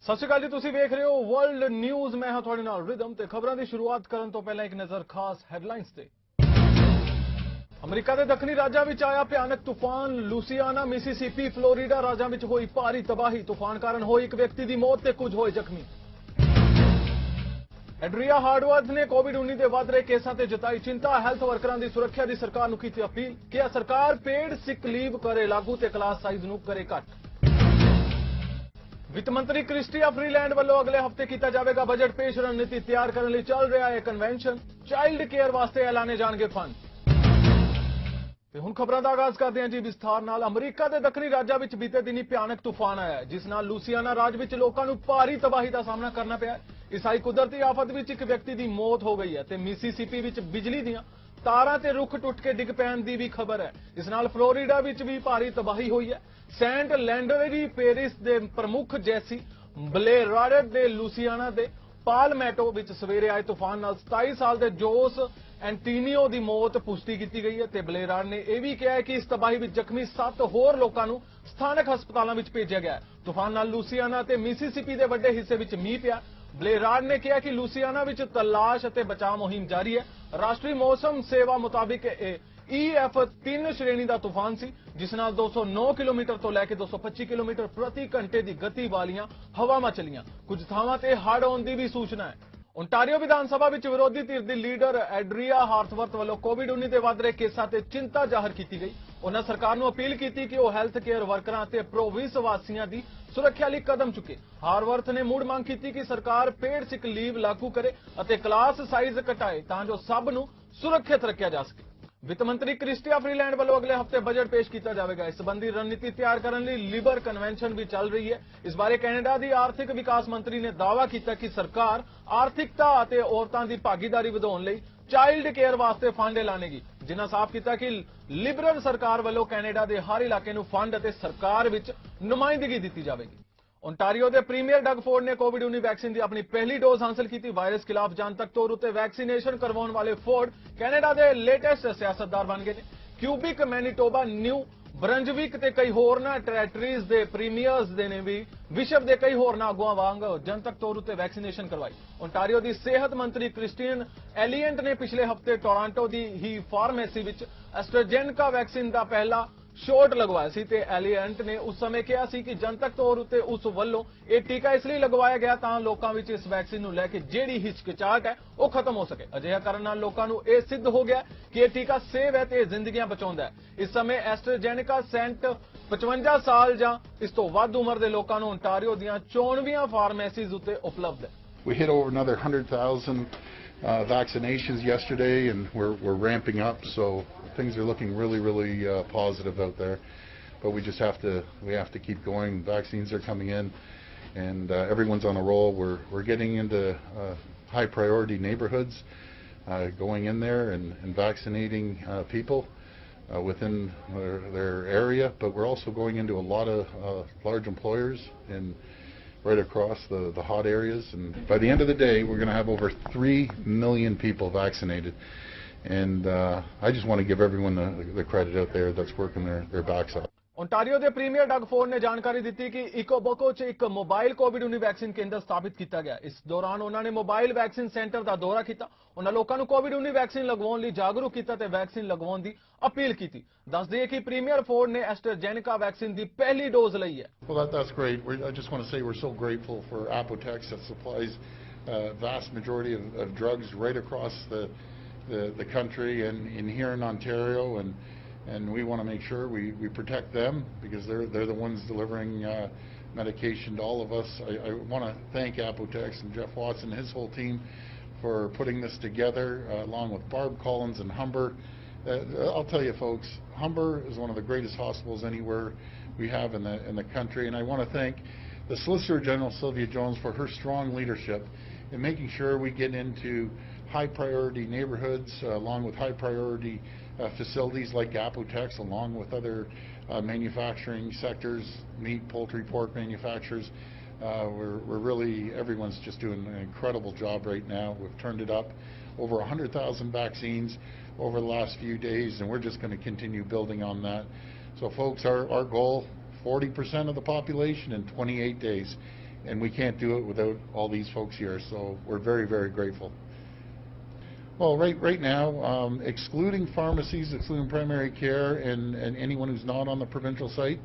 ਸਤਿ ਸ਼੍ਰੀ ਅਕਾਲ ਜੀ, ਤੁਸੀਂ ਵੇਖ ਰਹੇ ਹੋ ਵਰਲਡ ਨਿਊਜ਼। ਮੈਂ ਹਾਂ ਤੁਹਾਡੇ ਨਾਲ ਰਿਦਮ ਤੇ ਖਬਰਾਂ ਦੀ ਸ਼ੁਰੂਆਤ ਕਰਨ ਤੋਂ ਪਹਿਲਾਂ ਇੱਕ ਨਜ਼ਰ ਖਾਸ ਹੈਡਲਾਈਨਸ ਤੇ। ਅਮਰੀਕਾ ਦੇ ਦੱਖਣੀ ਰਾਜਾਂ ਵਿੱਚ ਆਇਆ ਭਿਆਨਕ ਤੂਫਾਨ। ਲੂਸੀਆਨਾ, ਮਿਸੀਸਿਪੀ, ਫਲੋਰੀਡਾ ਰਾਜਾਂ ਵਿੱਚ ਹੋਈ ਭਾਰੀ ਤਬਾਹੀ। ਤੂਫਾਨ ਕਾਰਨ ਹੋਈ ਇੱਕ ਵਿਅਕਤੀ ਦੀ ਮੌਤ ਤੇ ਕੁਝ ਹੋਏ ਜ਼ਖਮੀ। ਐਡਰੀਆ ਹਾਰਡਵਰਥ ਨੇ ਕੋਵਿਡ-19 ਦੇ ਵੱਧ ਰਹੇ ਕੇਸਾਂ ਤੇ ਜਤਾਈ ਚਿੰਤਾ। ਹੈਲਥ ਵਰਕਰਾਂ ਦੀ ਸੁਰੱਖਿਆ ਦੀ ਸਰਕਾਰ ਨੂੰ ਕੀਤੀ ਅਪੀਲ। ਕਿਹਾ ਸਰਕਾਰ ਪੇਡ ਸਿਕ ਲੀਵ ਕਰੇ ਲਾਗੂ ਤੇ ਕਲਾਸ ਸਾਈਜ਼ ਨੂੰ ਕਰੇ ਘੱਟ। ਵਿੱਤ ਮੰਤਰੀ ਕ੍ਰਿਸਟੀਆ ਫਰੀਲੈਂਡ ਵੱਲੋਂ ਅਗਲੇ ਹਫ਼ਤੇ ਕੀਤਾ ਜਾਵੇਗਾ ਬਜਟ ਪੇਸ਼। ਰਣਨੀਤੀ ਤਿਆਰ ਕਰਨ ਲਈ ਚੱਲ ਰਿਹਾ ਹੈ ਕਨਵੈਨਸ਼ਨ। ਚਾਈਲਡ ਕੇਅਰ ਵਾਸਤੇ ਐਲਾਨੇ ਜਾਣਗੇ ਫੰਡ। ਤੇ ਹੁਣ ਖਬਰਾਂ ਦਾ ਆਗਾਜ਼ ਕਰਦੇ ਹਾਂ ਜੀ ਵਿਸਥਾਰ ਨਾਲ। ਅਮਰੀਕਾ ਦੇ ਦੱਖਣੀ ਰਾਜਾਂ ਵਿੱਚ ਬੀਤੇ ਦਿਨੀ ਭਿਆਨਕ ਤੂਫਾਨ ਆਇਆ ਜਿਸ ਨਾਲ ਲੂਸੀਆਨਾ ਰਾਜ ਵਿੱਚ ਲੋਕਾਂ ਨੂੰ ਭਾਰੀ ਤਬਾਹੀ ਦਾ ਸਾਹਮਣਾ ਕਰਨਾ ਪਿਆ। ਇਸ ਆਈ ਕੁਦਰਤੀ ਆਫਤ ਵਿੱਚ ਇੱਕ ਵਿਅਕਤੀ ਦੀ ਮੌਤ ਹੋ ਗਈ ਹੈ ਤੇ ਮਿਸੀਸਿਪੀ ਵਿੱਚ ਬਿਜਲੀ ਦੀਆਂ ਤਾਰਾਂ ਤੇ ਰੁੱਖ ਟੁੱਟ ਕੇ ਡਿੱਗ ਪੈਣ ਦੀ ਵੀ ਖਬਰ ਹੈ। ਇਸ ਨਾਲ ਫਲੋਰੀਡਾ ਵਿੱਚ ਵੀ ਭਾਰੀ ਤਬਾਹੀ ਹੋਈ ਹੈ। ਸੈਂਟ ਲੈਂਡਰੀ ਪੈਰਿਸ ਦੇ ਪ੍ਰਮੁੱਖ ਜੈਸੀ ਬਲੇਰਾਰਡ ਦੇ ਲੂਸੀਆਨਾ ਦੇ ਪਾਲਮੈਟੋ ਵਿੱਚ ਸਵੇਰੇ ਆਏ ਤੂਫਾਨ ਨਾਲ 27 ਸਾਲ ਦੇ ਜੋਸ ਐਂਟੀਨੀਓ ਦੀ ਮੌਤ ਪੁਸ਼ਟੀ ਕੀਤੀ ਗਈ ਹੈ ਤੇ ਬਲੇਰਾਰਡ ਨੇ ਇਹ ਵੀ ਕਿਹਾ ਹੈ ਕਿ ਇਸ ਤਬਾਹੀ ਵਿੱਚ ਜ਼ਖਮੀ 7 ਹੋਰ ਲੋਕਾਂ ਨੂੰ ਸਥਾਨਕ ਹਸਪਤਾਲਾਂ ਵਿੱਚ ਭੇਜਿਆ ਗਿਆ ਹੈ। ਤੂਫਾਨ ਨਾਲ ਲੂਸੀਆਨਾ ਤੇ ਮਿਸੀਸਿਪੀ ਦੇ ਵੱਡੇ ਹਿੱਸੇ ਵਿੱਚ ਮੀਂਹ ਪਿਆ। ਬਲੇਰਾਰਡ ਨੇ ਕਿਹਾ ਕਿ ਲੂਸੀਆਨਾ ਵਿੱਚ ਤਲਾਸ਼ ਅਤੇ ਬਚਾਅ ਮੁਹਿੰਮ ਜਾਰੀ ਹੈ। ਰਾਸ਼ਟਰੀ ਮੌਸਮ ਸੇਵਾ ਮੁਤਾਬਿਕ ਇਹ EF 3 ਸ਼੍ਰੇਣੀ ਦਾ ਤੂਫਾਨ ਸੀ ਜਿਸ ਨਾਲ 209 ਕਿਲੋਮੀਟਰ ਤੋਂ ਲੈ ਕੇ 225 ਕਿਲੋਮੀਟਰ ਪ੍ਰਤੀ ਘੰਟੇ ਦੀ ਗਤੀ ਵਾਲੀਆਂ ਹਵਾਵਾਂ ਚੱਲੀਆਂ। ਕੁਝ ਥਾਵਾਂ ਤੇ ਹੜ੍ਹ ਆਉਣ ਦੀ ਵੀ ਸੂਚਨਾ ਹੈ। ਓਨਟਾਰੀਓ ਵਿਧਾਨ ਸਭਾ ਵਿੱਚ ਵਿਰੋਧੀ ਧਿਰ ਦੀ ਲੀਡਰ ਐਡਰੀਆ ਹਾਰਥਵਰਥ ਵੱਲੋਂ ਕੋਵਿਡ-19 ਦੇ ਵੱਧ ਰਹੇ ਕੇਸਾਂ ਤੇ ਚਿੰਤਾ ਜ਼ਾਹਰ ਕੀਤੀ ਗਈ। ਉਹਨਾਂ ਸਰਕਾਰ ਨੂੰ ਅਪੀਲ ਕੀਤੀ ਕਿ ਉਹ ਹੈਲਥ ਕੇਅਰ ਵਰਕਰਾਂ ਅਤੇ ਪ੍ਰੋਵਿੰਸ ਵਾਸੀਆਂ ਦੀ ਸੁਰੱਖਿਆ ਲਈ ਕਦਮ ਚੁੱਕੇ। ਹਾਰਵਰਥ ਨੇ ਮੁੜ ਮੰਗ ਕੀਤੀ ਕਿ ਸਰਕਾਰ ਪੇਡ ਸਿਕ ਲੀਵ ਲਾਗੂ ਕਰੇ ਅਤੇ ਕਲਾਸ ਸਾਈਜ਼ ਘਟਾਏ ਤਾਂ ਜੋ ਸਭ ਨੂੰ ਸੁਰੱਖਿਅਤ ਰੱਖਿਆ ਜਾ ਸਕੇ। ਵਿੱਤ ਮੰਤਰੀ ਕ੍ਰਿਸਟੀਆ ਫਰੀਲੈਂਡ ਵੱਲੋਂ ਅਗਲੇ ਹਫ਼ਤੇ ਬਜਟ ਪੇਸ਼ ਕੀਤਾ ਜਾਵੇਗਾ। ਇਸ ਸੰਬੰਧੀ ਰਣਨੀਤੀ ਤਿਆਰ ਕਰਨ ਲਈ ਲਿਬਰ ਕਨਵੈਨਸ਼ਨ ਵੀ ਚੱਲ ਰਹੀ ਹੈ। ਇਸ ਬਾਰੇ ਕੈਨੇਡਾ ਦੀ ਆਰਥਿਕ ਵਿਕਾਸ ਮੰਤਰੀ ਨੇ ਦਾਅਵਾ ਕੀਤਾ ਕਿ ਸਰਕਾਰ ਆਰਥਿਕਤਾ ਅਤੇ ਔਰਤਾਂ ਦੀ ਭਾਗੀਦਾਰੀ ਵਧਾਉਣ ਲਈ ਚਾਈਲਡ ਕੇਅਰ ਵਾਸਤੇ ਫੰਡ ਐਲਾਨੇਗੀ। ਜਿਨ੍ਹਾਂ ਸਾਫ਼ ਕੀਤਾ ਕਿ ਲਿਬਰਲ ਸਰਕਾਰ ਵੱਲੋਂ ਕੈਨੇਡਾ ਦੇ ਹਰ ਇਲਾਕੇ ਨੂੰ ਫੰਡ ਅਤੇ ਸਰਕਾਰ ਵਿੱਚ ਨੁਮਾਇੰਦਗੀ ਦਿੱਤੀ ਜਾਵੇਗੀ। ਓਨਟਾਰੀਓ ਦੇ ਪ੍ਰੀਮੀਅਰ ਡਗ ਫੋਰਡ ਨੇ ਕੋਵਿਡ-19 ਵੈਕਸੀਨ ਦੀ ਆਪਣੀ ਪਹਿਲੀ ਡੋਜ਼ ਹਾਸਲ ਕੀਤੀ। ਵਾਇਰਸ ਖਿਲਾਫ ਜਨਤਕ ਤੌਰ ਉੱਤੇ ਵੈਕਸੀਨੇਸ਼ਨ ਕਰਵਾਉਣ ਵਾਲੇ ਫੋਰਡ ਕੈਨੇਡਾ ਦੇ ਲੇਟੈਸਟ ਸਿਆਸਤਦਾਰ ਬਣ ਗਏ ਨੇ। ਕਿਊਬਿਕ, ਮੈਨੀਟੋਬਾ, ਨਿਊ ਬਰੰਜਵਿਕ ਤੇ ਕਈ ਹੋਰਨਾਂ ਟੈਰੀਟਰੀਜ਼ ਦੇ ਪ੍ਰੀਮੀਅਰਸ ਦੇ ਨੇ ਵੀ ਵਿਸ਼ਵ ਦੇ ਕਈ ਹੋਰਨਾਂ ਆਗੂਆਂ ਵਾਂਗ ਜਨਤਕ ਤੌਰ ਉੱਤੇ ਵੈਕਸੀਨੇਸ਼ਨ ਕਰਵਾਈ। ਓਨਟਾਰੀਓ ਦੀ ਸਿਹਤ ਮੰਤਰੀ ਕ੍ਰਿਸਟੀਅਨ ਐਲੀਐਂਟ ਨੇ ਪਿਛਲੇ ਹਫ਼ਤੇ ਟੋਰਾਂਟੋ ਦੀ ਹੀ ਫਾਰਮੇਸੀ ਵਿੱਚ ਐਸਟ੍ਰਾਜੈਨਕਾ ਵੈਕਸੀਨ ਦਾ ਪਹਿਲਾ ਸ਼ੋਟ ਲਗਵਾਇਆ ਸੀ ਤੇ ਐਲੀਐਂਟ ਨੇ ਉਸ ਸਮੇਂ ਕਿਹਾ ਸੀ ਕਿ ਜਨਤਕ ਤੌਰ ਉੱਤੇ ਉਸ ਵੱਲੋਂ ਇਹ ਟੀਕਾ ਇਸ ਲਈ ਲਗਵਾਇਆ ਗਿਆ ਤਾਂ ਲੋਕਾਂ ਵਿੱਚ ਇਸ ਵੈਕਸੀਨ ਨੂੰ ਲੈ ਕੇ ਜਿਹੜੀ ਹਿਚਕਿਚਾਹਟ ਹੈ ਉਹ ਖਤਮ ਹੋ ਸਕੇ। ਅਜਿਹਾ ਕਰਨ ਨਾਲ ਲੋਕਾਂ ਨੂੰ ਇਹ ਸਿੱਧ ਹੋ ਗਿਆ ਕਿ ਇਹ ਟੀਕਾ ਸੇਫ ਹੈ ਤੇ ਜ਼ਿੰਦਗੀਆਂ ਬਚਾਉਂਦਾ ਹੈ। ਇਸ ਸਮੇਂ ਐਸਟ੍ਰਾਜੈਨਕਾ ਸੈਂਟ 55 ਸਾਲ ਜਾਂ ਇਸ ਤੋਂ ਵੱਧ ਉਮਰ ਦੇ ਲੋਕਾਂ ਨੂੰ ਓਨਟਾਰੀਓ ਦੀਆਂ 94 ਫਾਰਮੇਸੀਜ਼ ਉੱਤੇ ਉਪਲਬਧ ਹੈ। We hit over another 100,000 vaccinations yesterday, and we're ramping up. So things are looking really positive out there. But we have to keep going. Vaccines are coming in, and everyone's on a roll. We're getting into high priority neighborhoods, going in there and vaccinating people within their area. But we're also going into a lot of large employers and right across the hot areas, and by the end of the day we're going to have over 3 million people vaccinated, and I just want to give everyone the credit out there that's working their backs off. Ontario ਦੇ premier Doug Ford ਨੇ ਜਾਣਕਾਰੀ ਦਿੱਤੀ ਕਿ ਇਕੋਬੋਕੋ 'ਚ ਇੱਕ mobile ਕੋਵਿਡ-19 vaccine ਕੇਂਦਰ ਸਥਾਪਿਤ ਕੀਤਾ ਗਿਆ। ਇਸ ਦੌਰਾਨ ਉਹਨਾਂ ਨੇ ਮੋਬਾਈਲ ਵੈਕਸੀਨ ਸੈਂਟਰ ਦਾ ਦੌਰਾ ਕੀਤਾ। ਉਹਨਾਂ ਲੋਕਾਂ ਨੂੰ ਕੋਵਿਡ-19 ਵੈਕਸੀਨ ਲਗਵਾਉਣ ਲਈ ਜਾਗਰੂਕ ਕੀਤਾ ਤੇ ਵੈਕਸੀਨ ਲਗਵਾਉਣ ਦੀ ਅਪੀਲ ਕੀਤੀ। ਦੱਸ ਦਈਏ ਕਿ ਪ੍ਰੀਮੀਅਰ ਫੋਰਡ ਨੇ ਐਸਟ੍ਰਾਜੈਨਕਾ ਵੈਕਸੀਨ ਦੀ ਪਹਿਲੀ ਡੋਜ਼ ਲਈ ਹੈ। Well, that's great. I just want to say we're so grateful for Apotex that supplies vast majority of drugs right across the country and here in Ontario, and we want to make sure we protect them because they're the ones delivering medication to all of us. I want to thank Apotex and Jeff Watson and his whole team for putting this together, along with Barb Collins and Humber. I'll tell you folks, Humber is one of the greatest hospitals anywhere we have in the country, and I want to thank the Solicitor General Sylvia Jones for her strong leadership in making sure we get into high priority neighborhoods along with high priority facilities like Apotex, along with other manufacturing sectors, meat, poultry, pork manufacturers. We're really, everyone's just doing an incredible job right now. We've turned it up over 100,000 vaccines over the last few days, and we're just going to continue building on that. So folks, our goal, 40% of the population in 28 days. and we can't do it without all these folks here. So we're very, very grateful. Well, right now, excluding pharmacies, excluding primary care, and anyone who's not on the provincial site,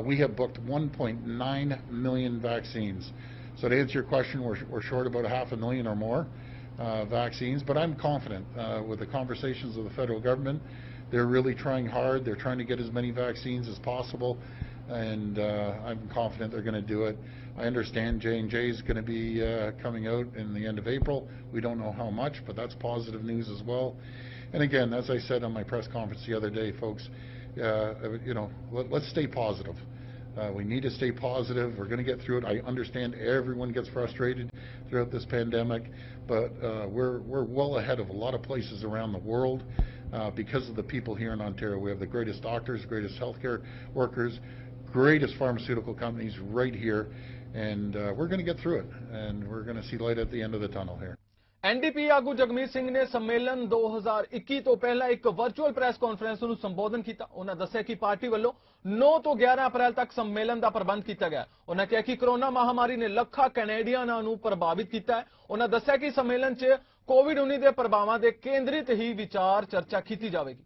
we have booked 1.9 million vaccines. So to answer your question, we're short about 500,000 or more vaccines, but I'm confident with the conversations with the federal government. They're really trying hard. They're trying to get as many vaccines as possible, and I'm confident they're going to do it. I understand J&J is going to be coming out in the end of April. We don't know how much, but that's positive news as well. And again, as I said on my press conference the other day, folks, let's stay positive. We need to stay positive. We're going to get through it. I understand everyone gets frustrated throughout this pandemic, but we're well ahead of a lot of places around the world because of the people here in Ontario. We have the greatest doctors, greatest healthcare workers, greatest pharmaceutical companies right here, and we're going to get through it, and we're going to see light at the end of the tunnel here. NDP ਆਗੂ ਜਗਮੀਤ ਸਿੰਘ ਨੇ ਸੰਮੇਲਨ 2021 ਤੋਂ ਪਹਿਲਾਂ ਇੱਕ virtual press conference ਨੂੰ ਸੰਬੋਧਨ ਕੀਤਾ। ਉਹਨਾਂ ਦੱਸਿਆ ਕਿ ਪਾਰਟੀ ਵੱਲੋਂ 9 ਤੋਂ 11 ਅਪ੍ਰੈਲ ਤੱਕ ਸੰਮੇਲਨ ਦਾ ਪ੍ਰਬੰਧ ਕੀਤਾ ਗਿਆ। ਉਹਨਾਂ ਕਿਹਾ ਕਿ ਕੋਰੋਨਾ ਮਹਾਮਾਰੀ ਨੇ ਲੱਖਾਂ ਕੈਨੇਡੀਅਨਾਂ ਨੂੰ ਪ੍ਰਭਾਵਿਤ ਕੀਤਾ ਹੈ। ਉਹਨਾਂ ਦੱਸਿਆ ਕਿ ਸੰਮੇਲਨ 'ਚ ਕੋਵਿਡ-19 ਦੇ ਪ੍ਰਭਾਵਾਂ ਦੇ ਕੇਂਦਰਿਤ ਹੀ ਵਿਚਾਰ ਚਰਚਾ ਕੀਤੀ ਜਾਵੇਗੀ।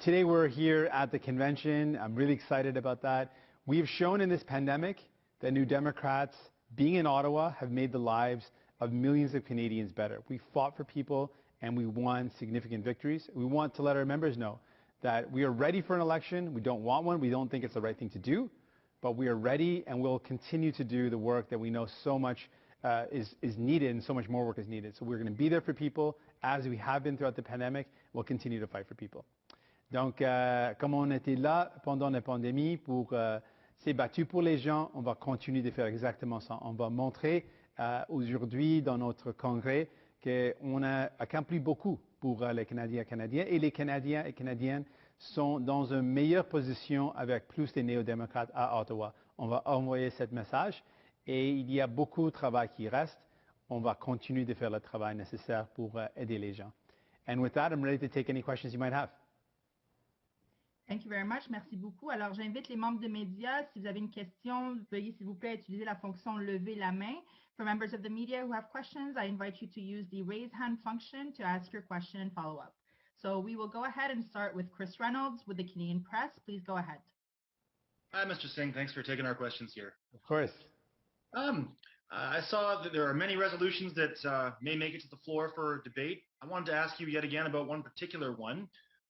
Today we're here at the convention. I'm really excited about that. We've shown in this pandemic that New Democrats, being in Ottawa, have made the lives of millions of Canadians better. We fought for people and we won significant victories. We want to let our members know that we are ready for an election. We don't want one. We don't think it's the right thing to do, but we are ready and we'll continue to do the work that we know so much is needed and so much more work is needed. So we're going to be there for people as we have been throughout the pandemic. We'll continue to fight for people. Donc, comme on était là pendant la pandémie pour s'est battu pour les gens, on va continuer de faire exactement ça. On va montrer aujourd'hui dans notre congrès qu'on a accompli beaucoup pour les Canadiens et Canadiennes, et les Canadiens et Canadiennes sont dans une meilleure position avec plus de néo-démocrates à Ottawa. On va envoyer ce message et il y a beaucoup de travail qui reste. On va continuer de faire le travail nécessaire pour aider les gens. And with that, I'm ready to take any questions you might have. Thank you very much. Merci beaucoup. Alors, j'invite les membres de médias, si vous avez une question, veuillez s'il vous plaît utiliser la fonction lever la main. For members of the media who have questions, I invite you to use the raise hand function to ask your question and follow up. So we will go ahead and start with Chris Reynolds with the Canadian Press. Please go ahead. Hi, Mr. Singh. Thanks for taking our questions here. Of course. I saw that there are many resolutions that may make it to the floor for debate. I wanted to ask you yet again about one particular one.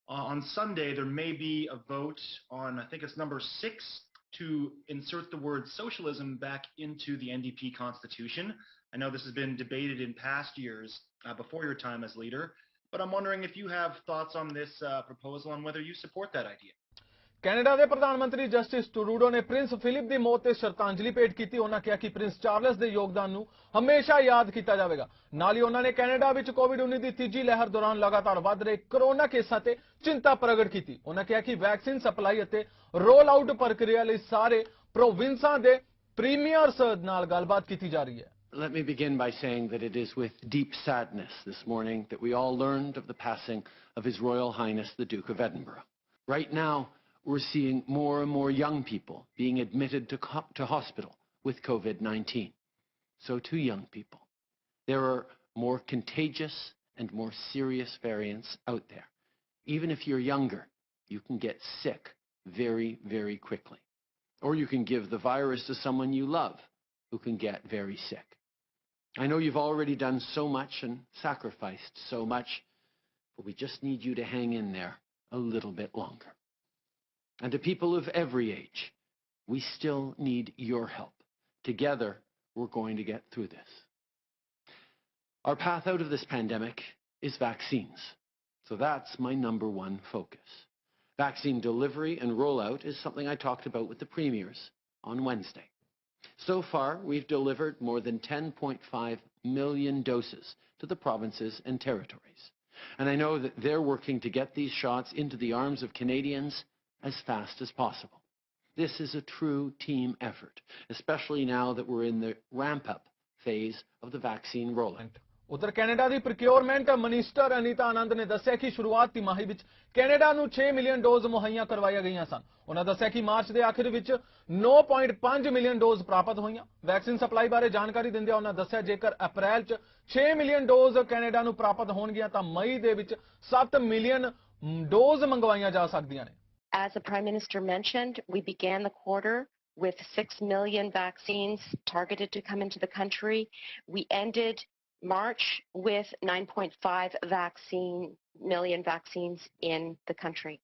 On Sunday, there may be a vote on, I think it's number 6, to insert the word socialism back into the NDP constitution. I know this has been debated in past years before your time as leader, but I'm wondering if you have thoughts on this proposal and whether you support that idea. Canada ਦੇ ਪ੍ਰਧਾਨ ਮੰਤਰੀ justice Trudeau ਨੇ Prince Philip ਦੀ ਮੌਤ ਤੇ ਸ਼ਰਧਾਂਜਲੀ ਭੇਟ ਕੀਤੀ। ਉਹਨਾਂ ਕਿਹਾ ਕਿ ਪ੍ਰਿੰਸ ਚਾਰਲਸ ਦੇ ਯੋਗਦਾਨ ਨੂੰ ਹਮੇਸ਼ਾ ਯਾਦ ਕੀਤਾ ਜਾਵੇਗਾ। ਨਾਲ ਹੀ ਉਹਨਾਂ ਨੇ ਕੈਨੇਡਾ ਵਿੱਚ ਕੋਵਿਡ-19 ਦੀ ਤੀਜੀ ਲਹਿਰ ਦੌਰਾਨ ਲਗਾਤਾਰ ਵੱਧ ਰਹੇ ਕੋਰੋਨਾ ਕੇਸਾਂ ਤੇ ਚਿੰਤਾ ਪ੍ਰਗਟ ਕੀਤੀ। ਉਹਨਾਂ ਕਿਹਾ ਕਿ ਵੈਕਸੀਨ ਸਪਲਾਈ ਅਤੇ ਰੋਲ ਆਊਟ ਪ੍ਰਕਿਰਿਆ ਲਈ ਸਾਰੇ ਪ੍ਰੋਵਿੰਸਾਂ ਦੇ ਪ੍ਰੀਮੀਅਰਸ ਨਾਲ ਗੱਲਬਾਤ ਕੀਤੀ ਜਾ ਰਹੀ ਹੈ। Let me begin by saying that it is with deep sadness this morning that we all learned of the passing of His Royal Highness the Duke of Edinburgh. Right now, we're seeing more and more young people being admitted to hospital with COVID-19. So too young people. There are more contagious and more serious variants out there. Even if you're younger, you can get sick very, very quickly. Or you can give the virus to someone you love who can get very sick. I know you've already done so much and sacrificed so much, but we just need you to hang in there a little bit longer. And to people of every age, we still need your help. Together, we're going to get through this. Our path out of this pandemic is vaccines. So that's my number one focus. Vaccine delivery and rollout is something I talked about with the premiers on Wednesday. So far, we've delivered more than 10.5 million doses to the provinces and territories. And I know that they're working to get these shots into the arms of Canadians as fast as possible. This is a true team effort, especially now that we're in the ramp-up phase of the vaccine rollout. ਉਧਰ Canada ਦੀ procurement minister Anita ਆਨੰਦ ਨੇ ਦੱਸਿਆ ਕਿ ਸ਼ੁਰੂਆਤ ਤਿਮਾਹੀ ਵਿੱਚ Canada ਨੂੰ 6 million dose ਮੁਹੱਈਆ ਕਰਵਾਈਆਂ ਗਈਆਂ ਸਨ। ਉਹਨਾਂ ਦੱਸਿਆ ਕਿ ਮਾਰਚ ਦੇ ਆਖਿਰ ਵਿੱਚ 9.5 ਮਿਲੀਅਨ ਡੋਜ਼ ਪ੍ਰਾਪਤ ਹੋਈਆਂ। ਵੈਕਸੀਨ ਸਪਲਾਈ ਬਾਰੇ ਜਾਣਕਾਰੀ ਦਿੰਦਿਆਂ ਉਹਨਾਂ ਦੱਸਿਆ ਜੇਕਰ ਅਪ੍ਰੈਲ 'ਚ 6 ਮਿਲੀਅਨ ਡੋਜ਼ ਕੈਨੇਡਾ ਨੂੰ ਪ੍ਰਾਪਤ ਹੋਣਗੀਆਂ ਤਾਂ ਮਈ ਦੇ ਵਿੱਚ 7 ਮਿਲੀਅਨ ਡੋਜ਼ ਮੰਗਵਾਈਆਂ ਜਾ ਸਕਦੀਆਂ ਨੇ। As the Prime Minister mentioned, we began the quarter with 6 million vaccines targeted to come into the country. We ended March with 9.5 million vaccines in the country.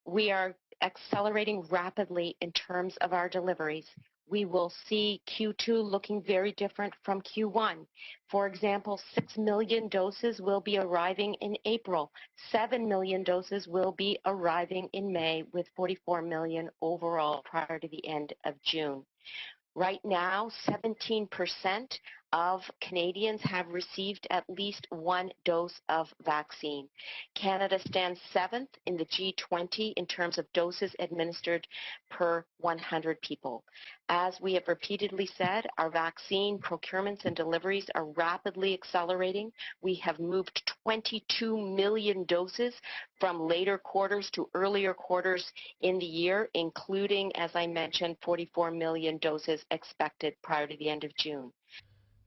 We are accelerating rapidly in terms of our deliveries. We will see Q2 looking very different from Q1. For example, 6 million doses will be arriving in April. 7 million doses will be arriving in May, with 44 million overall prior to the end of June. Right now, 17% of Canadians have received at least one dose of vaccine. Canada stands 7th in the G20 in terms of doses administered per 100 people. As we have repeatedly said, our vaccine procurements and deliveries are rapidly accelerating. We have moved 22 million doses from later quarters to earlier quarters in the year, including, as I mentioned, 44 million doses expected prior to the end of June.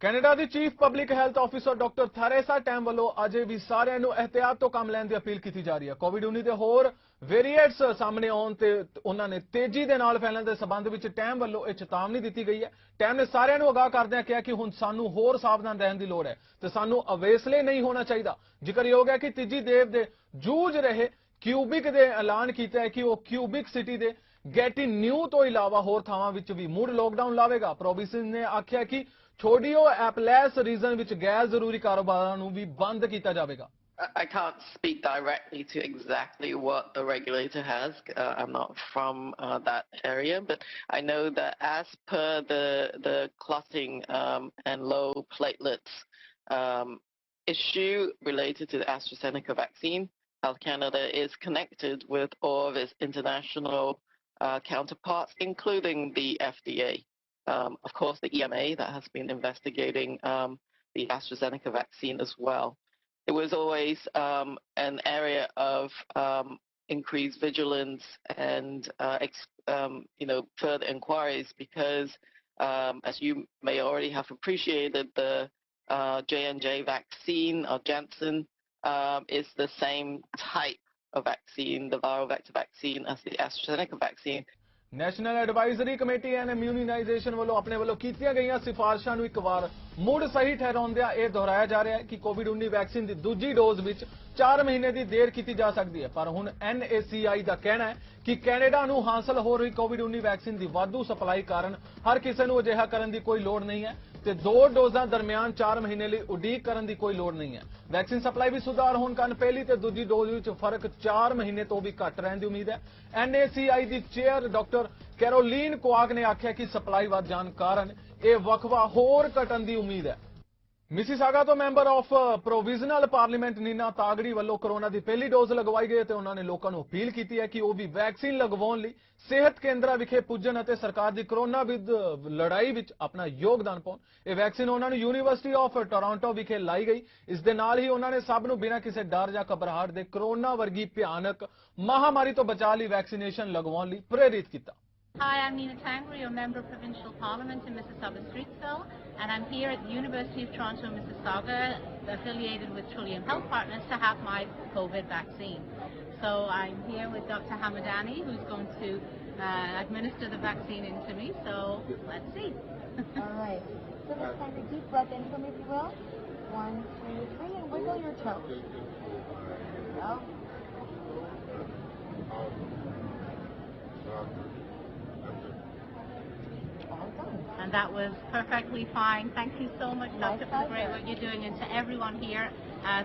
Canada ਦੀ chief public health officer doctor Theresa Tam ਵੱਲੋਂ ਅਜੇ ਵੀ ਸਾਰਿਆਂ ਨੂੰ ਇਹਤਿਆਤ ਤੋਂ ਕੰਮ ਲੈਣ ਦੀ appeal ਕੀਤੀ ਜਾ ਰਹੀ ਹੈ। ਕੋਵਿਡ-19 ਦੇ ਹੋਰ ਵੇਰੀਐਂਟਸ ਸਾਹਮਣੇ ਆਉਣ ਤੇ ਉਹਨਾਂ ਨੇ ਤੇਜ਼ੀ ਦੇ ਨਾਲ ਫੈਲਣ ਦੇ ਸਬੰਧ ਵਿੱਚ ਟੈਮ ਵੱਲੋਂ ਇਹ ਚੇਤਾਵਨੀ ਦਿੱਤੀ ਗਈ ਹੈ। ਟੈਮ ਨੇ ਸਾਰਿਆਂ ਨੂੰ ਅਗਾਹ ਕਰਦਿਆਂ ਕਿਹਾ ਕਿ ਹੁਣ ਸਾਨੂੰ ਹੋਰ ਸਾਵਧਾਨ ਰਹਿਣ ਦੀ ਲੋੜ ਹੈ ਤੇ ਸਾਨੂੰ ਅਵੇਸਲੇ ਨਹੀਂ ਹੋਣਾ ਚਾਹੀਦਾ। ਜ਼ਿਕਰਯੋਗ ਹੈ ਕਿ ਤੀਜੀ ਦੇਵ ਦੇ ਜੂਝ ਰਹੇ ਕਿਊਬਿਕ ਦੇ ਐਲਾਨ ਕੀਤਾ ਹੈ ਕਿ ਉਹ ਕਿਊਬਿਕ ਸਿਟੀ ਦੇ ਗੈਟੀ ਨਿਊ ਤੋਂ ਇਲਾਵਾ ਹੋਰ ਥਾਵਾਂ ਵਿੱਚ ਵੀ ਮੁੜ ਲੋਕਡਾਊਨ ਲਾਵੇਗਾ। ਪ੍ਰੋਵਿੰਸ ਨੇ ਆਖਿਆ ਕਿ ਛੋਡੀਓ ਐਪਲੈਸ ਰੀਜਨ ਵਿੱਚ ਗੈਰ ਜ਼ਰੂਰੀ ਕਾਰੋਬਾਰਾਂ ਨੂੰ ਵੀ ਬੰਦ ਕੀਤਾ ਜਾਵੇਗਾ। I can't speak directly to exactly what the regulator has. I'm not from that area, but I know that as per the clotting and low platelets issue related to the AstraZeneca vaccine, Health Canada is connected with all of its international counterparts, including the FDA. Of course, the EMA that has been investigating the AstraZeneca vaccine as well. It was always an area of increased vigilance and further inquiries because, as you may already have appreciated, the J&J vaccine or Janssen is the same type of vaccine, the viral vector vaccine, as the AstraZeneca vaccine. National advisory committee and immunisation ਵੱਲੋਂ ਆਪਣੇ ਵੱਲੋਂ ਕੀਤੀਆਂ ਗਈਆਂ ਸਿਫਾਰਿਸ਼ਾਂ ਨੂੰ ਇੱਕ ਵਾਰ ਮੁੜ ਸਹੀ ਠਹਿਰਾਉਂਦਿਆਂ ਇਹ ਦੁਹਰਾਇਆ ਜਾ ਰਿਹਾ ਹੈ ਕਿ ਕੋਵਿਡ-19 ਵੈਕਸੀਨ ਦੀ ਦੂਜੀ ਡੋਜ਼ ਵਿੱਚ 4 ਮਹੀਨੇ ਦੀ ਦੇਰ ਕੀਤੀ ਜਾ ਸਕਦੀ ਹੈ। ਪਰ ਹੁਣ NACI ਦਾ ਕਹਿਣਾ ਹੈ ਕਿ ਕੈਨੇਡਾ ਨੂੰ ਹਾਸਲ ਹੋ ਰਹੀ ਕੋਵਿਡ-19 ਵੈਕਸੀਨ ਦੀ ਵਾਧੂ ਸਪਲਾਈ ਕਾਰਨ ਹਰ ਕਿਸੇ ਨੂੰ ਅਜਿਹਾ ਕਰਨ ਦੀ ਕੋਈ ਲੋੜ ਨਹੀਂ ਹੈ ਤੇ 2 ਡੋਜ਼ਾਂ ਦਰਮਿਆਨ 4 ਮਹੀਨੇ ਲਈ ਉਡੀਕ ਕਰਨ ਦੀ ਕੋਈ ਲੋੜ ਨਹੀਂ ਹੈ। ਵੈਕਸੀਨ ਸਪਲਾਈ ਵੀ ਸੁਧਾਰ ਹੋਣ ਕਾਰਨ ਪਹਿਲੀ ਤੇ ਦੂਜੀ ਡੋਜ਼ ਵਿੱਚ ਫਰਕ 4 ਮਹੀਨੇ ਤੋਂ ਵੀ ਘੱਟ ਰਹਿਣ ਦੀ ਉਮੀਦ ਹੈ। NACI ਦੀ ਚੇਅਰ ਡਾਕਟਰ ਕੈਰੋਲੀਨ ਕੁਆਗ ਨੇ ਆਖਿਆ ਕਿ ਸਪਲਾਈ ਵੱਧ ਜਾਣ ਕਾਰਨ ਇਹ ਵਕਫਾ ਹੋਰ ਘਟਣ ਦੀ ਉਮੀਦ ਹੈ। ਮਿਸੀਸਾਗਾ ਤੋਂ ਮੈਂਬਰ ਆਫ ਪ੍ਰੋਵਿਜ਼ਨਲ ਪਾਰਲੀਮੈਂਟ ਨੀਨਾ ਤਾਗੜੀ ਵੱਲੋਂ ਕੋਰੋਨਾ ਦੀ ਪਹਿਲੀ ਡੋਜ਼ ਲਗਵਾਈ ਗਈ ਤੇ ਉਹਨਾਂ ਨੇ ਲੋਕਾਂ ਨੂੰ ਅਪੀਲ ਕੀਤੀ ਹੈ ਕਿ ਉਹ ਵੀ ਵੈਕਸੀਨ ਲਗਵਾਉਣ ਲਈ ਸਿਹਤ ਕੇਂਦਰਾਂ ਵਿਖੇ ਪੁੱਜਣ ਅਤੇ ਸਰਕਾਰ ਦੀ ਕੋਰੋਨਾ ਵਿਰੁੱਧ ਲੜਾਈ ਵਿੱਚ ਆਪਣਾ ਯੋਗਦਾਨ ਪਾਉਣ। ਇਹ ਵੈਕਸੀਨ ਉਹਨਾਂ ਨੂੰ ਯੂਨੀਵਰਸਿਟੀ ਆਫ ਟੋਰਾਂਟੋ ਵਿਖੇ ਲਾਈ ਗਈ। ਇਸ ਦੇ ਨਾਲ ਹੀ ਉਹਨਾਂ ਨੇ ਸਭ ਨੂੰ ਬਿਨਾਂ ਕਿਸੇ ਡਰ ਜਾਂ ਘਬਰਾਹਟ ਦੇ ਕੋਰੋਨਾ ਵਰਗੀ ਭਿਆਨਕ ਮਹਾਮਾਰੀ ਤੋਂ ਬਚਾਅ ਲਈ ਵੈਕਸੀਨੇਸ਼ਨ ਲਗਵਾਉਣ ਲਈ ਪ੍ਰੇਰਿਤ ਕੀਤਾ। Hi, I'm Nina Tangri, a Member of Provincial Parliament in Mississauga Streetsville, and I'm here at the University of Toronto, Mississauga, affiliated with Trillium Health Partners, to have my COVID vaccine. So I'm here with Dr. Hamadani, who's going to administer the vaccine into me, so let's see. All right. So let's take a deep breath in for me, if you will. 1, 2, 3, and wiggle your toes. There you go. And that was perfectly fine. Thank you so much, Doctor, for the great work you're doing, and to everyone here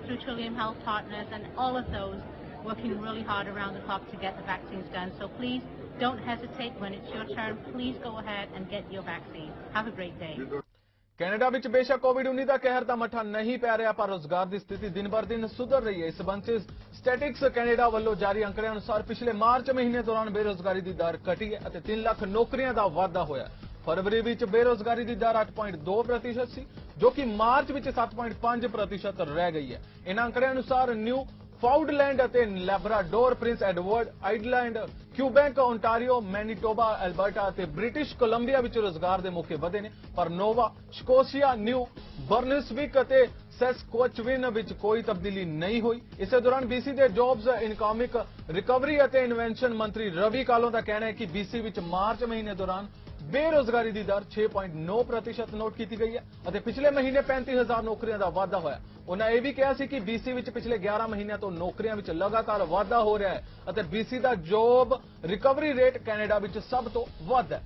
through Trillium Health Partners and all of those working really hard around the clock to get the vaccines done. So please don't hesitate when it's your turn. Please go ahead and get your vaccine. Have a great day. Canada ਵਿੱਚ ਬੇਸ਼ੱਕ ਕੋਵਿਡ-19 ਦਾ ਕਹਿਰ ਤਾਂ ਮੱਠਾ ਨਹੀਂ ਪੈ ਰਿਹਾ, ਪਰ ਰੋਜ਼ਗਾਰ ਦੀ ਸਥਿਤੀ ਦਿਨ ਬਰ ਦਿਨ ਸੁਧਰ ਰਹੀ ਹੈ। ਇਸ ਸੰਬੰਧ 'ਚ ਸਟੈਟਿਕਸ ਕੈਨੇਡਾ ਵੱਲੋਂ ਜਾਰੀ ਅੰਕੜਿਆਂ ਅਨੁਸਾਰ ਪਿਛਲੇ ਮਾਰਚ ਮਹੀਨੇ ਦੌਰਾਨ ਬੇਰੋਜ਼ਗਾਰੀ ਦੀ ਦਰ ਘਟੀ ਹੈ ਅਤੇ 3 ਲੱਖ ਨੌਕਰੀਆਂ ਦਾ ਵਾਧਾ ਹੋਇਆ। फरवरी ਵਿੱਚ ਬੇਰੋਜ਼ਗਾਰੀ ਦੀ ਦਰ 8.2% ਸੀ ਜੋ ਕਿ ਮਾਰਚ ਵਿੱਚ 7.5% ਰਹਿ ਗਈ ਹੈ। ਇਹਨਾਂ ਅੰਕੜਿਆਂ ਅਨੁਸਾਰ ਨਿਊ ਫਾਊਂਡਲੈਂਡ ਅਤੇ Labrador, Prince Edward island, Quebec, Ontario, Manitoba, Alberta ਅਤੇ ਬ੍ਰਿਟਿਸ਼ ਕੋਲੰਬੀਆ ਵਿੱਚ ਰੋਜ਼ਗਾਰ ਦੇ ਮੌਕੇ ਵਧੇ ਨੇ, ਪਰ ਨੋਵਾ ਸਕੋਸ਼ੀਆ, ਨਿਊ ਬਰਨਸਵਿਕ ਅਤੇ ਸੈਸਕੁਚਵਿਨ ਵਿੱਚ ਕੋਈ ਤਬਦੀਲੀ ਨਹੀਂ ਹੋਈ। ਇਸੇ ਦੌਰਾਨ BC ਦੇ ਜੌਬਸ, ਇਕਨੋਮਿਕ ਰਿਕਵਰੀ ਅਤੇ ਇਨਵੈਂਸ਼ਨ ਮੰਤਰੀ ਰਵੀ ਕਾਲੋਂ ਦਾ ਕਹਿਣਾ ਹੈ ਕਿ BC ਵਿੱਚ ਮਾਰਚ ਮਹੀਨੇ ਦੌਰਾਨ ਬੇਰੋਜ਼ਗਾਰੀ ਦੀ ਦਰ 6.9% ਨੋਟ ਕੀਤੀ ਗਈ ਹੈ ਅਤੇ ਪਿਛਲੇ ਮਹੀਨੇ 35,000 ਨੌਕਰੀਆਂ ਦਾ ਵਾਧਾ ਹੋਇਆ। ਉਹਨਾਂ ਇਹ ਵੀ ਕਿਹਾ ਸੀ ਕਿ BC ਵਿੱਚ ਪਿਛਲੇ 11 ਮਹੀਨਿਆਂ ਤੋਂ ਨੌਕਰੀਆਂ ਵਿੱਚ ਲਗਾਤਾਰ ਵਾਧਾ ਹੋ ਰਿਹਾ ਹੈ ਅਤੇ BC ਦਾ ਜੌਬ ਰਿਕਵਰੀ ਰੇਟ ਕੈਨੇਡਾ ਵਿੱਚ ਸਭ ਤੋਂ ਵੱਧ ਹੈ।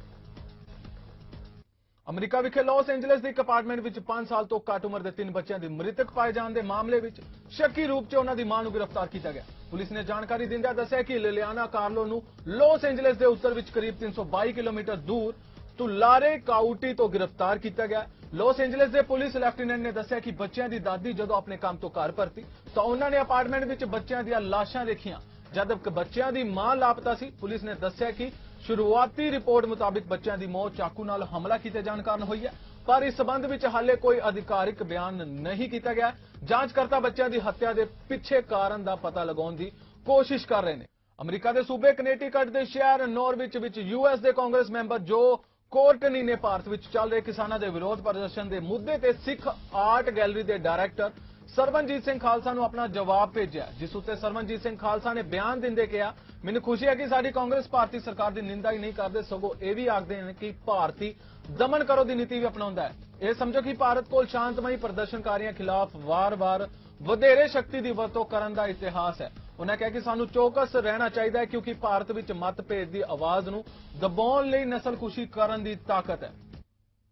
ਅਮਰੀਕਾ ਵਿਖੇ ਲਾਸ ਐਂਜਲਸ ਦੇ ਇੱਕ ਅਪਾਰਟਮੈਂਟ ਵਿੱਚ 5 ਸਾਲ ਤੋਂ ਘੱਟ ਉਮਰ ਦੇ 3 ਬੱਚਿਆਂ ਦੀ ਮ੍ਰਿਤਕ ਪਾਏ ਜਾਣ ਦੇ ਮਾਮਲੇ ਵਿੱਚ ਸ਼ੱਕੀ ਰੂਪ 'ਚ ਉਹਨਾਂ ਦੀ ਮਾਂ ਨੂੰ ਗ੍ਰਿਫਤਾਰ ਕੀਤਾ ਗਿਆ। ਪੁਲਿਸ ਨੇ ਜਾਣਕਾਰੀ ਦਿੰਦਿਆਂ ਦੱਸਿਆ ਕਿ ਲਿਲਿਆਨਾ ਕਾਰਲੋ ਨੂੰ ਲਾਸ ਐਂਜਲਸ ਦੇ ਉੱਤਰ ਵਿੱਚ ਕਰੀਬ 322 ਕਿਲੋਮੀਟਰ ਦੂਰ ਤੁਲਾਰੇ ਕਾਊਟੀ ਤੋਂ ਗ੍ਰਿਫਤਾਰ ਕੀਤਾ ਗਿਆ। ਲਾਸ ਐਂਜਲਸ ਦੇ ਪੁਲਿਸ ਲੈਫਟੀਨੈਂਟ ਨੇ ਦੱਸਿਆ ਕਿ ਬੱਚਿਆਂ ਦੀ ਦਾਦੀ ਜਦੋਂ ਆਪਣੇ ਕੰਮ ਤੋਂ ਘਰ ਪਰਤੀ ਤਾਂ ਉਹਨਾਂ ਨੇ ਅਪਾਰਟਮੈਂਟ ਵਿੱਚ ਬੱਚਿਆਂ ਦੀਆਂ ਲਾਸ਼ਾਂ ਦੇਖੀਆਂ ਜਦ ਕਿ ਬੱਚਿਆਂ ਦੀ ਮਾਂ ਲਾਪਤਾ ਸੀ। ਪੁਲਿਸ ਨੇ ਦੱਸਿਆ ਕਿ ਸ਼ੁਰੂਆਤੀ ਰਿਪੋਰਟ ਮੁਤਾਬਿਕ ਬੱਚਿਆਂ ਦੀ ਮੌਤ ਚਾਕੂ ਨਾਲ ਹਮਲਾ ਕੀਤੇ ਜਾਣ ਕਾਰਨ ਹੋਈ ਹੈ, ਪਰ ਇਸ ਸਬੰਧ ਵਿੱਚ ਹਾਲੇ ਕੋਈ ਅਧਿਕਾਰਿਕ ਬਿਆਨ ਨਹੀਂ ਕੀਤਾ ਗਿਆ। ਜਾਂਚਕਰਤਾ ਬੱਚਿਆਂ ਦੀ ਹੱਤਿਆ ਦੇ ਪਿੱਛੇ ਕਾਰਨ ਦਾ ਪਤਾ ਲਗਾਉਣ ਦੀ ਕੋਸ਼ਿਸ਼ ਕਰ ਰਹੇ ਨੇ। ਅਮਰੀਕਾ ਦੇ ਸੂਬੇ ਕਨੇਟੀਕਟ ਦੇ ਸ਼ਹਿਰ ਨੋਰਵਿਚ ਵਿੱਚ US ਦੇ ਕਾਂਗਰਸ ਮੈਂਬਰ ਜੋ ਕੋਰਟਨੀ ਨੇ ਭਾਰਤ ਵਿੱਚ ਚੱਲ ਰਹੇ ਕਿਸਾਨਾਂ ਦੇ ਵਿਰੋਧ ਪ੍ਰਦਰਸ਼ਨ ਦੇ ਮੁੱਦੇ ਤੇ ਸਿੱਖ ਆਰਟ ਗੈਲਰੀ ਦੇ ਡਾਇਰੈਕਟਰ ਸਰਵਨਜੀਤ ਸਿੰਘ ਖਾਲਸਾ ਨੂੰ ਆਪਣਾ ਜਵਾਬ ਭੇਜਿਆ, ਜਿਸ ਉੱਤੇ ਸਰਵਨਜੀਤ ਸਿੰਘ ਖਾਲਸਾ ਨੇ ਬਿਆਨ ਦਿੰਦੇ ਕਿਹਾ, ਮੈਨੂੰ ਖੁਸ਼ੀ ਹੈ ਕਿ ਸਾਡੀ ਕਾਂਗਰਸ ਭਾਰਤੀ ਸਰਕਾਰ ਦੀ ਨਿੰਦਾ ਹੀ ਨਹੀਂ ਕਰਦੇ ਸਗੋਂ ਇਹ ਵੀ ਆਖਦੇ ਨੇ ਕਿ ਭਾਰਤੀ ਦਮਨ ਕਰੋ ਦੀ ਨੀਤੀ ਵੀ ਅਪਣਾਉਂਦਾ ਹੈ। ਇਹ ਸਮਝੋ ਕਿ ਭਾਰਤ ਕੋਲ ਸ਼ਾਂਤਮਈ ਪ੍ਰਦਰਸ਼ਨਕਾਰੀਆਂ ਖਿਲਾਫ ਵਾਰ-ਵਾਰ ਵਧੇਰੇ ਸ਼ਕਤੀ ਦੀ ਵਰਤੋਂ ਕਰਨ ਦਾ ਇਤਿਹਾਸ ਹੈ। ਉਹਨਾਂ ਕਿਹਾ ਕਿ ਸਾਨੂੰ ਚੌਕਸ ਰਹਿਣਾ ਚਾਹੀਦਾ ਹੈ ਕਿਉਂਕਿ ਭਾਰਤ ਵਿੱਚ ਮਤਭੇਦ ਦੀ ਆਵਾਜ਼ ਨੂੰ ਦਬਾਉਣ ਲਈ ਨਸਲਕੁਸ਼ੀ ਕਰਨ ਦੀ ਤਾਕਤ ਹੈ।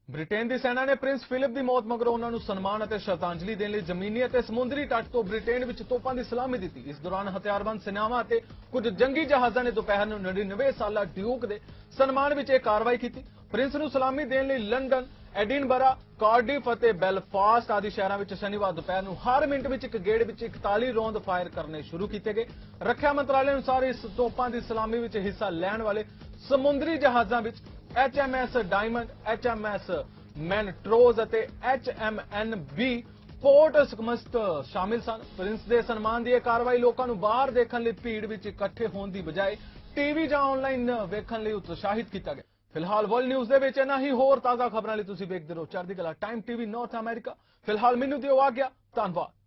ਬ੍ਰਿਟੇਨ ਦੀ ਸੈਨਾ ਨੇ ਪ੍ਰਿੰਸ ਫਿਲਿਪ ਦੀ ਮੌਤ ਮਗਰੋਂ ਉਹਨਾਂ ਨੂੰ ਸਨਮਾਨ ਅਤੇ ਸ਼ਰਧਾਂਜਲੀ ਦੇਣ ਲਈ ਜ਼ਮੀਨੀ ਅਤੇ ਸਮੁੰਦਰੀ ਤੱਟ ਤੋਂ ਬ੍ਰਿਟੇਨ ਵਿੱਚ ਤੋਪਾਂ ਦੀ ਸਲਾਮੀ ਦਿੱਤੀ। ਇਸ ਦੌਰਾਨ ਹਥਿਆਰਬੰਦ ਸੈਨਾਵਾਂ ਅਤੇ ਕੁਝ ਜੰਗੀ ਜਹਾਜ਼ਾਂ ਨੇ ਦੁਪਹਿਰ ਨੂੰ 99 ਸਾਲਾ ਡਿਊਕ ਦੇ ਸਨਮਾਨ ਵਿੱਚ ਇਹ ਕਾਰਵਾਈ ਕੀਤੀ। ਪ੍ਰਿੰਸ ਨੂੰ ਸਲਾਮੀ ਦੇਣ ਲਈ ਲੰਡਨ, ਐਡਿਨਬਰਾ, ਕਾਰਡਿਫ ਅਤੇ ਬੈਲਫਾਸਟ ਆਦਿ ਸ਼ਹਿਰਾਂ ਵਿੱਚ ਸ਼ਨੀਵਾਰ ਦੁਪਹਿਰ ਨੂੰ ਹਰ ਮਿੰਟ ਵਿੱਚ ਇੱਕ ਗੇੜ ਵਿੱਚ 41 ਰੌਂਦ ਫਾਇਰ ਕਰਨੇ ਸ਼ੁਰੂ ਕੀਤੇ ਗਏ। ਰੱਖਿਆ ਮੰਤਰਾਲੇ ਅਨੁਸਾਰ ਇਸ ਤੋਪਾਂ ਦੀ ਸਲਾਮੀ ਵਿੱਚ ਹਿੱਸਾ ਲੈਣ ਵਾਲੇ ਸਮੁੰਦਰੀ ਜਹਾਜ਼ਾਂ ਵਿੱਚ HMS ਡਾਇਮੰਡ, HMS ਮੈਨਟਰੋਜ਼ ਅਤੇ HMNB ਪੋਰਟ ਸਕਮਸਟ ਸ਼ਾਮਿਲ ਸਨ। ਪ੍ਰਿੰਸ ਦੇ ਸਨਮਾਨ ਦੀ ਇਹ ਕਾਰਵਾਈ ਲੋਕਾਂ ਨੂੰ ਬਾਹਰ ਦੇਖਣ ਲਈ ਭੀੜ ਵਿੱਚ ਇਕੱਠੇ ਹੋਣ ਦੀ ਬਜਾਏ TV ਜਾਂ ਆਨਲਾਈਨ ਵੇਖਣ ਲਈ ਉਤਸ਼ਾਹਿਤ ਕੀਤਾ ਗਿਆ। ਫਿਲਹਾਲ ਵਰਲਡ ਨਿਊਜ਼ ਦੇ ਵਿੱਚ ਇਹਨਾਂ ਹੀ ਹੋਰ ਤਾਜ਼ਾ ਖਬਰਾਂ ਲਈ ਤੁਸੀਂ ਵੇਖਦੇ ਰਹੋ ਚੜ੍ਹਦੀ ਕਲਾ ਟਾਈਮ TV ਨਾਰਥ ਅਮਰੀਕਾ। ਫਿਲਹਾਲ ਮੈਨੂੰ ਦਿਓ ਆਗਿਆ, ਧੰਨਵਾਦ।